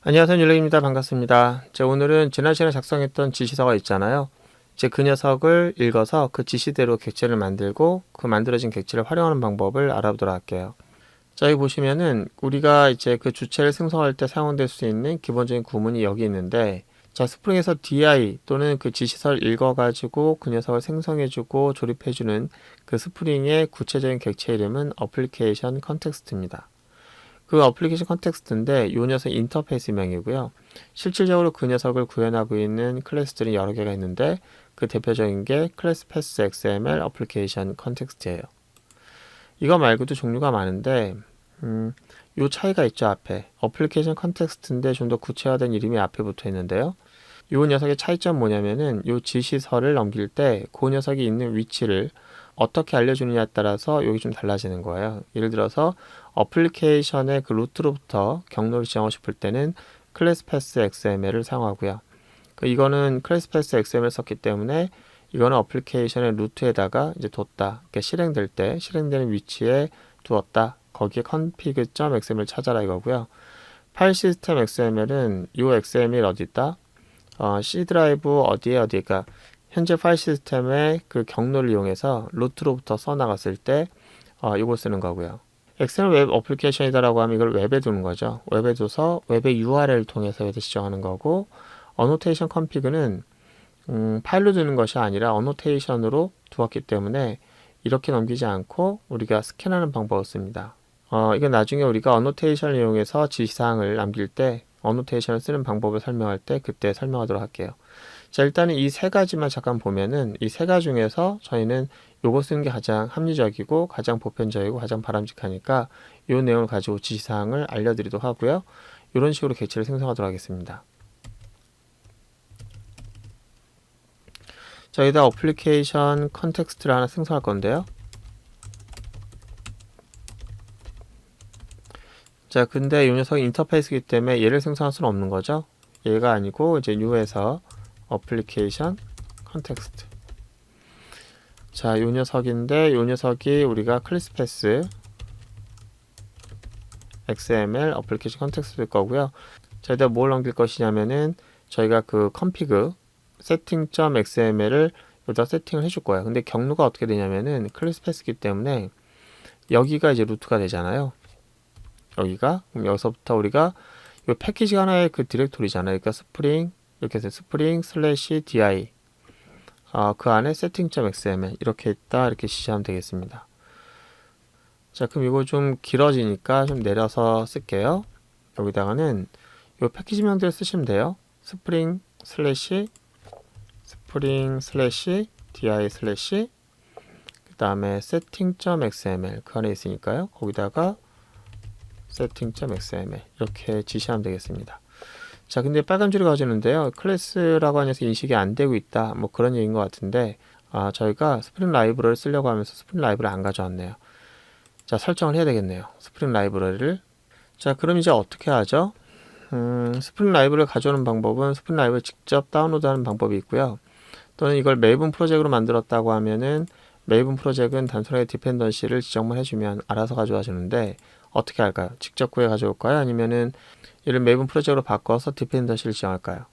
안녕하세요. 율렉입니다. 반갑습니다. 오늘은 지난 시간에 작성했던 지시서가 있잖아요. 그 녀석을 읽어서 그 지시대로 객체를 만들고 그 만들어진 객체를 활용하는 방법을 알아보도록 할게요. 여기 보시면은 우리가 그 주체를 생성할 때 사용될 수 있는 기본적인 구문이 여기 있는데, 스프링에서 di 또는 그 지시서를 읽어가지고 그 녀석을 생성해주고 조립해주는 그 스프링의 구체적인 객체 이름은 어플리케이션 컨텍스트입니다. 그 어플리케이션 컨텍스트인데 이 녀석 인터페이스명이고요. 실질적으로 그 녀석을 구현하고 있는 클래스들이 여러 개가 있는데 그 대표적인 게 클래스 패스 XML 어플리케이션 컨텍스트예요. 이거 말고도 종류가 많은데 요 차이가 있죠. 앞에 어플리케이션 컨텍스트인데 좀 더 구체화된 이름이 앞에 붙어 있는데요. 요 녀석의 차이점 뭐냐면은 요 지시서를 넘길 때 그 녀석이 있는 위치를 어떻게 알려주느냐에 따라서 여기 좀 달라지는 거예요. 예를 들어서 어플리케이션의 그 루트로부터 경로를 지정하고 싶을 때는 클래스 패스 XML을 사용하고요. 이거는 클래스 패스 XML 썼기 때문에 이거는 어플리케이션의 루트에다가 이제 뒀다. 실행될 때 실행되는 위치에 두었다. 거기에 config.xml 찾아라 이거고요. 파일 시스템 XML은 이 XML 어디 있다? C 드라이브 어디가 현재 파일 시스템의 그 경로를 이용해서 루트로부터 써나갔을 때 이걸 쓰는 거고요. XML 웹 어플리케이션이다라고 하면 이걸 웹에 두는 거죠. 웹에 둬서 웹의 URL을 통해서 웹에 지정하는 거고, 어노테이션 컴피그는 파일로 두는 것이 아니라 어노테이션으로 두었기 때문에 이렇게 넘기지 않고 우리가 스캔하는 방법을 씁니다. 이건 나중에 우리가 어노테이션을 이용해서 지시사항을 남길 때 어노테이션을 쓰는 방법을 설명할 때 그때 설명하도록 할게요. 일단은 이 세 가지만 잠깐 보면은 이 세 가지 중에서 저희는 요거 쓰는 게 가장 합리적이고 가장 보편적이고 가장 바람직하니까 이 내용을 가지고 지시사항을 알려드리도록 하고요. 이런 식으로 객체를 생성하도록 하겠습니다. 여기다 어플리케이션 컨텍스트를 하나 생성할 건데요. 근데 이 녀석이 인터페이스이기 때문에 얘를 생성할 수는 없는 거죠. 얘가 아니고 이제 new에서 어플리케이션 컨텍스트. 요 녀석인데 요 녀석이 우리가 클래스 패스 XML 어플리케이션 컨텍스트일 거고요. 여기다 뭘 넘길 것이냐면은 저희가 그 config setting.xml을 여기다 세팅을 해줄 거예요. 근데 경로가 어떻게 되냐면은 클래스 패스이기 때문에 여기가 이제 루트가 되잖아요. 여기가 그럼 여기서부터 우리가 이 패키지 하나의 그 디렉토리잖아요. 그러니까 스프링 이렇게 해서 스프링 슬래시 di 그 안에 setting.xml 이렇게 있다 이렇게 지시하면 되겠습니다. 그럼 이거 좀 길어지니까 좀 내려서 쓸게요. 여기다가는 이 패키지명대로 쓰시면 돼요. 스프링 슬래시 di 슬래시 그 다음에 setting.xml 그 안에 있으니까요. 거기다가 setting.xml 이렇게 지시하면 되겠습니다. 근데 빨간 줄이 가지는데요. 클래스라고 하면서 인식이 안 되고 있다. 뭐 그런 얘기인 것 같은데 저희가 스프링 라이브러리를 쓰려고 하면서 스프링 라이브러리를 안 가져왔네요. 설정을 해야 되겠네요. 스프링 라이브러리를. 그럼 이제 어떻게 하죠? 스프링 라이브러리를 가져오는 방법은 스프링 라이브러리를 직접 다운로드하는 방법이 있고요. 또는 이걸 메이븐 프로젝트로 만들었다고 하면은 메이븐 프로젝트는 단순하게 디펜던시를 지정만 해주면 알아서 가져와 주는데 어떻게 할까요? 직접 구해 가져올까요? 아니면은 이를 메이븐 프로젝트로 바꿔서 디펜던시를 지정할까요?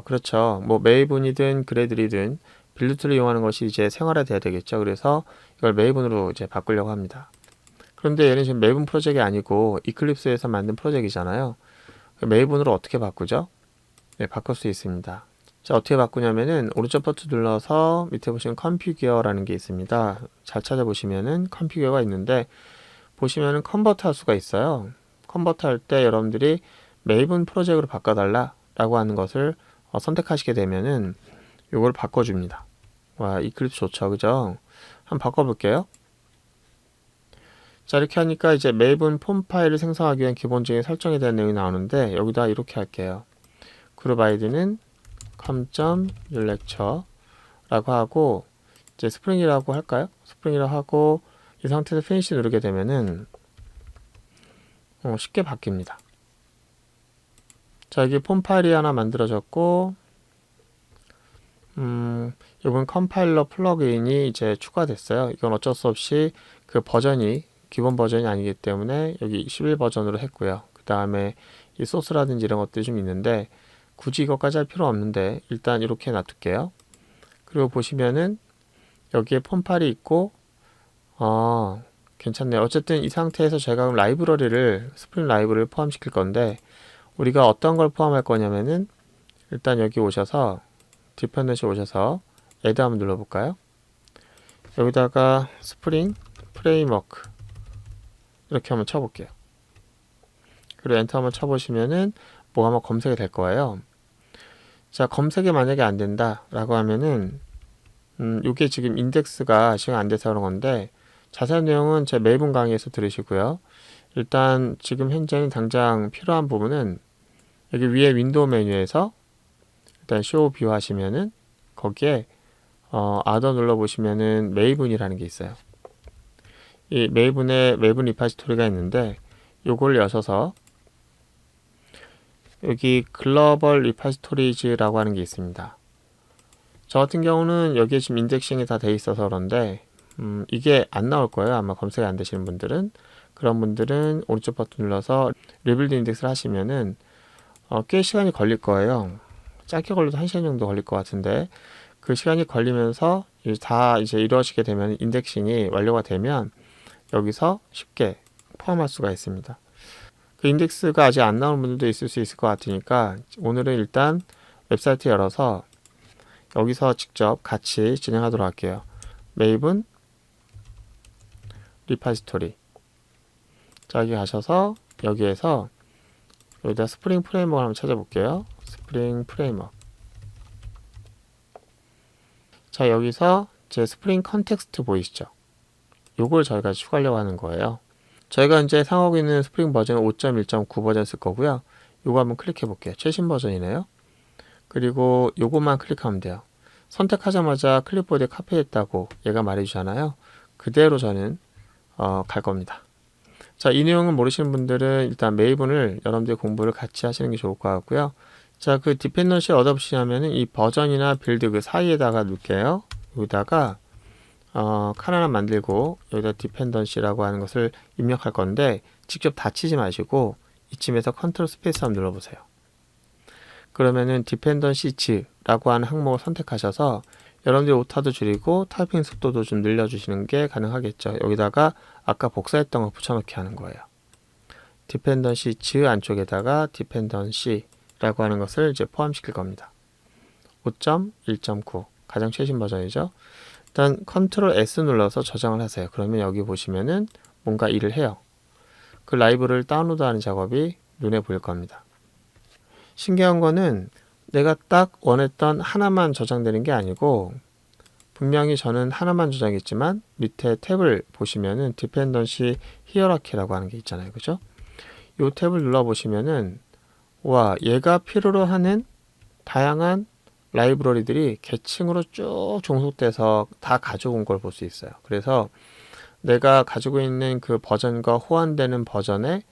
그렇죠. 뭐 메이븐이든 그래들이든 빌드툴을 이용하는 것이 이제 생활화돼야 되겠죠. 그래서 이걸 메이븐으로 이제 바꾸려고 합니다. 그런데 얘는 지금 메이븐 프로젝트가 아니고 이클립스에서 만든 프로젝트이잖아요. 메이븐으로 어떻게 바꾸죠? 네, 바꿀 수 있습니다. 어떻게 바꾸냐면은 오른쪽 버튼 눌러서 밑에 보시면 configure라는 게 있습니다. 잘 찾아보시면은 configure가 있는데 보시면은 컨버트 할 수가 있어요. 컨버트 할 때 여러분들이 메이븐 프로젝트로 바꿔달라 라고 하는 것을 선택하시게 되면은 이걸 바꿔줍니다. 와, 이클립스 좋죠. 그죠? 한번 바꿔볼게요. 이렇게 하니까 이제 메이븐 폼 파일을 생성하기 위한 기본적인 설정에 대한 내용이 나오는데 여기다 이렇게 할게요. 그룹 아이디는 com.yourlecture 라고 하고 이제 스프링이라고 할까요? 스프링이라고 하고 이 상태에서 피니시 누르게 되면은 쉽게 바뀝니다. 여기 폼 파일이 하나 만들어졌고 이번 컴파일러 플러그인이 이제 추가됐어요. 이건 어쩔 수 없이 그 버전이 기본 버전이 아니기 때문에 여기 11 버전으로 했고요. 그 다음에 이 소스라든지 이런 것들이 좀 있는데 굳이 이것까지 할 필요 없는데 일단 이렇게 놔둘게요. 그리고 보시면은 여기에 폼팔이 있고 괜찮네요. 어쨌든 이 상태에서 제가 그럼 라이브러리를 스프링 라이브러리를 포함시킬 건데 우리가 어떤 걸 포함할 거냐면은 일단 여기 오셔서 디펜던시 오셔서 애드 한번 눌러볼까요? 여기다가 스프링 프레임워크 이렇게 한번 쳐볼게요. 그리고 엔터 한번 쳐보시면은 뭐가 한번 검색이 될 거예요. 자, 검색이 만약에 안 된다 라고 하면은 이게 지금 인덱스가 시간 안 돼서 그런 건데 자세한 내용은 제 매번 강의에서 들으시고요. 일단 지금 현재는 당장 필요한 부분은 여기 위에 윈도우 메뉴에서 일단 쇼 뷰 하시면은 거기에 아더 눌러보시면은 메이븐이라는 게 있어요. 이 메이븐에 메이븐 리파지토리가 있는데 요걸 여셔서 여기 글로벌 리파지토리즈라고 하는 게 있습니다. 저 같은 경우는 여기에 지금 인덱싱이 다 돼 있어서 그런데 이게 안 나올 거예요. 아마 검색이 안 되시는 분들은. 그런 분들은 오른쪽 버튼 눌러서 리빌드 인덱스를 하시면은 꽤 시간이 걸릴 거예요. 짧게 걸려도 1시간 정도 걸릴 것 같은데 그 시간이 걸리면서 다 이제 이루어지게 되면 인덱싱이 완료가 되면 여기서 쉽게 포함할 수가 있습니다. 그 인덱스가 아직 안 나오는 분들도 있을 수 있을 것 같으니까 오늘은 일단 웹사이트 열어서 여기서 직접 같이 진행하도록 할게요. 메이븐 리파지토리. 자, 여기 가셔서 여기에서 여기다 스프링 프레임워크 한번 찾아볼게요. 스프링 프레임워크. 자, 여기서 제 스프링 컨텍스트 보이시죠? 요걸 저희가 추가하려고 하는 거예요. 저희가 이제 사용하고 있는 스프링 버전 5.1.9 버전 쓸 거고요. 요거 한번 클릭해 볼게요. 최신 버전이네요. 그리고 요것만 클릭하면 돼요. 선택하자마자 클립보드에 카피했다고 얘가 말해주잖아요. 그대로 저는 갈 겁니다. 자, 이 내용은 모르시는 분들은 일단 메이븐을 여러분들이 공부를 같이 하시는 게 좋을 것 같고요. 자, 그 디펜던시 어답시 하면은 이 버전이나 빌드 그 사이에다가 놓을게요. 여기다가 칸 하나 만들고 여기다 디펜던시라고 하는 것을 입력할 건데 직접 닫히지 마시고 이쯤에서 컨트롤 스페이스 한번 눌러보세요. 그러면은 디펜던시즈라고 하는 항목을 선택하셔서 여러분들이 오타도 줄이고 타이핑 속도도 좀 늘려주시는 게 가능하겠죠. 여기다가 아까 복사했던 거 붙여넣기 하는 거예요. 디펜던시즈 안쪽에다가 디펜던시라고 하는 것을 이제 포함시킬 겁니다. 5.1.9 가장 최신 버전이죠. 일단 컨트롤 S 눌러서 저장을 하세요. 그러면 여기 보시면은 뭔가 일을 해요. 그 라이브를 다운로드하는 작업이 눈에 보일 겁니다. 신기한 거는 내가 딱 원했던 하나만 저장되는 게 아니고 분명히 저는 하나만 저장했지만 밑에 탭을 보시면은 디펜던시 히어라키라고 하는 게 있잖아요. 그죠? 이 탭을 눌러보시면은 와, 얘가 필요로 하는 다양한 라이브러리들이 계층으로 쭉 종속돼서 다 가져온 걸 볼 수 있어요. 그래서 내가 가지고 있는 그 버전과 호환되는 버전의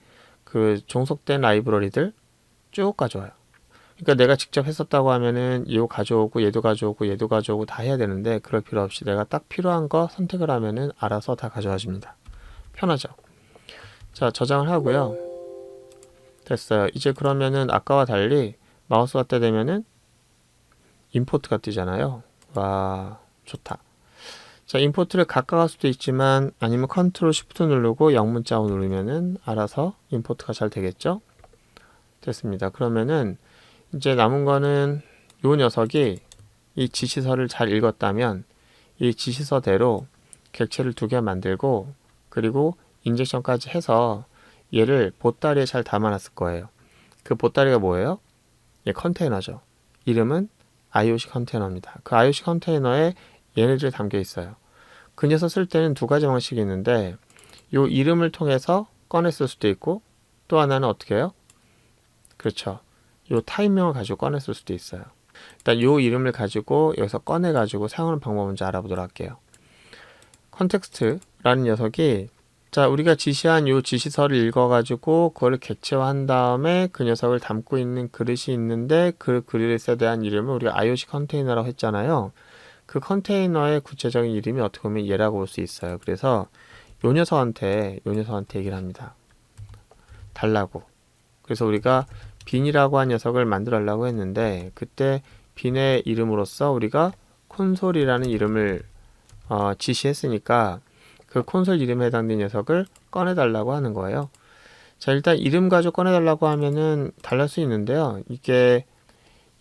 그 종속된 라이브러리들 쭉 가져와요. 그러니까 내가 직접 했었다고 하면은 이거 가져오고 얘도 가져오고 얘도 가져오고 다 해야 되는데 그럴 필요 없이 내가 딱 필요한 거 선택을 하면은 알아서 다 가져와 줍니다. 편하죠? 자, 저장을 하고요. 됐어요. 이제 그러면은 아까와 달리 마우스가 때 되면은 임포트가 뜨잖아요. 와, 좋다. 자, 임포트를 각각 할 수도 있지만 아니면 컨트롤 쉬프트 누르고 영문자로 누르면은 알아서 임포트가 잘 되겠죠? 됐습니다. 그러면은 이제 남은 거는 요 녀석이 이 지시서를 잘 읽었다면 이 지시서대로 객체를 2개 만들고 그리고 인젝션까지 해서 얘를 보따리에 잘 담아놨을 거예요. 그 보따리가 뭐예요? 얘 컨테이너죠. 이름은 IOC 컨테이너입니다. 그 IOC 컨테이너에 얘네들이 담겨 있어요. 그 녀석 쓸 때는 2가지 방식이 있는데 요 이름을 통해서 꺼냈을 수도 있고 또 하나는 어떻게 해요? 그렇죠. 요 타임명을 가지고 꺼냈을 수도 있어요. 일단 요 이름을 가지고 여기서 꺼내 가지고 사용하는 방법을 먼저 알아보도록 할게요. 컨텍스트라는 녀석이 자, 우리가 지시한 요 지시서를 읽어 가지고 그거를 객체화한 다음에 그 녀석을 담고 있는 그릇이 있는데 그 그릇에 대한 이름을 우리가 IOC 컨테이너라고 했잖아요. 그 컨테이너의 구체적인 이름이 어떻게 보면 얘라고 볼 수 있어요. 그래서 요 녀석한테 얘기를 합니다. 달라고. 그래서 우리가 빈이라고 한 녀석을 만들어 달라고 했는데 그때 빈의 이름으로서 우리가 콘솔이라는 이름을 지시했으니까 그 콘솔 이름에 해당되는 녀석을 꺼내달라고 하는 거예요. 자, 일단 이름 가지고 꺼내달라고 하면은 달랄 수 있는데요. 이게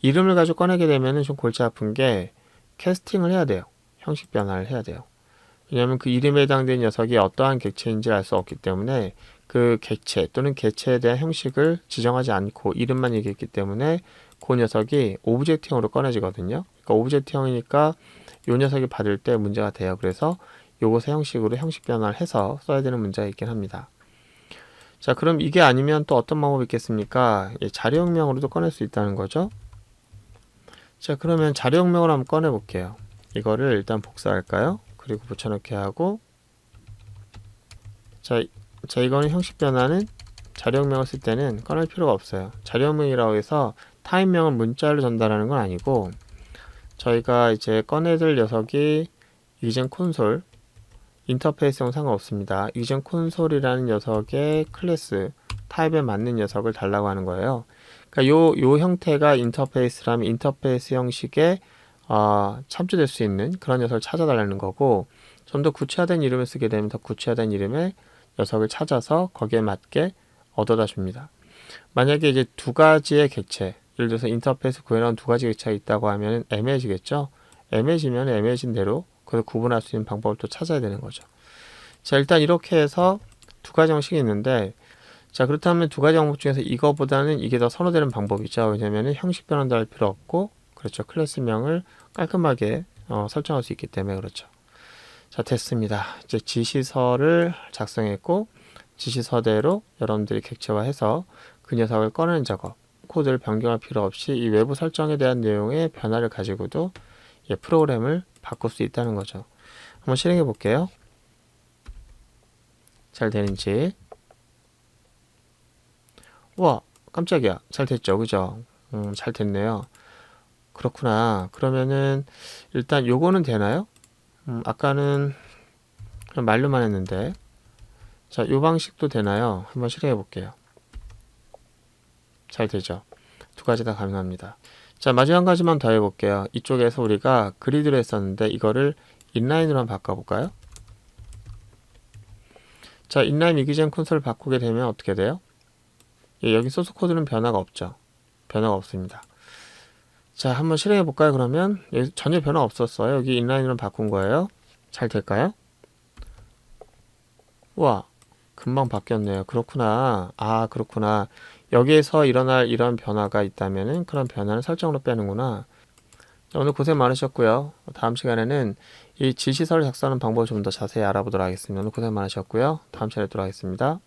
이름을 가지고 꺼내게 되면은 좀 골치 아픈 게 캐스팅을 해야 돼요. 형식 변화를 해야 돼요. 왜냐하면 그 이름에 해당되는 녀석이 어떠한 객체인지 알 수 없기 때문에 그 객체 또는 개체에 대한 형식을 지정하지 않고 이름만 얘기했기 때문에 그 녀석이 오브젝트형으로 꺼내지거든요. 그러니까 오브젝트형이니까 이 녀석이 받을 때 문제가 돼요. 그래서 요것의 형식으로 형식 변화를 해서 써야 되는 문제가 있긴 합니다. 자, 그럼 이게 아니면 또 어떤 방법이 있겠습니까? 자료혁명으로도 꺼낼 수 있다는 거죠. 자, 그러면 자료혁명을 한번 꺼내 볼게요. 이거를 일단 복사할까요? 그리고 붙여넣기 하고, 자, 이거는 형식 변화는 자료혁명을 쓸 때는 꺼낼 필요가 없어요. 자료혁명이라고 해서 타입명을 문자로 전달하는 건 아니고, 저희가 이제 꺼내들 녀석이 이젠 콘솔, 인터페이스형 상관없습니다. 이젠 콘솔이라는 녀석의 클래스, 타입에 맞는 녀석을 달라고 하는 거예요. 그러니까 요 형태가 인터페이스라면 인터페이스 형식의 참조될 수 있는 그런 녀석을 찾아달라는 거고, 좀 더 구체화된 이름을 쓰게 되면 더 구체화된 이름의 녀석을 찾아서 거기에 맞게 얻어다 줍니다. 만약에 이제 두 가지의 객체, 예를 들어서 인터페이스 구현한 두 가지 객체가 있다고 하면 애매해지겠죠? 애매해지면 애매해진 대로 그걸 구분할 수 있는 방법을 또 찾아야 되는 거죠. 자, 일단 이렇게 해서 두 가지 형식이 있는데, 자, 그렇다면 두 가지 방법 중에서 이거보다는 이게 더 선호되는 방법이죠. 왜냐면 형식 변환도 할 필요 없고, 그렇죠. 클래스명을 깔끔하게 설정할 수 있기 때문에 그렇죠. 자, 됐습니다. 이제 지시서를 작성했고, 지시서대로 여러분들이 객체화해서 그 녀석을 꺼내는 작업, 코드를 변경할 필요 없이 이 외부 설정에 대한 내용의 변화를 가지고도 프로그램을 바꿀 수 있다는 거죠. 한번 실행해 볼게요. 잘 되는지. 와, 깜짝이야. 잘 됐죠, 그죠? 잘 됐네요. 그렇구나. 그러면은 일단 요거는 되나요? 아까는 그냥 말로만 했는데, 자, 요 방식도 되나요? 한번 실행해 볼게요. 잘 되죠? 두 가지 다 가능합니다. 자, 마지막 한 가지만 더 해볼게요. 이쪽에서 우리가 그리드로 했었는데 이거를 인라인으로 한번 바꿔볼까요? 자, 인라인 이기전 콘솔을 바꾸게 되면 어떻게 돼요? 여기 소스 코드는 변화가 없죠. 변화가 없습니다. 자, 한번 실행해 볼까요? 그러면 여기 전혀 변화 없었어요. 여기 인라인으로 바꾼 거예요. 잘 될까요? 우와, 금방 바뀌었네요. 그렇구나. 아, 그렇구나. 여기에서 일어날 이런 변화가 있다면은 그런 변화는 설정으로 빼는구나. 자, 오늘 고생 많으셨고요. 다음 시간에는 이 지시서를 작성하는 방법을 좀 더 자세히 알아보도록 하겠습니다. 오늘 고생 많으셨고요. 다음 시간에 뵙도록 하겠습니다.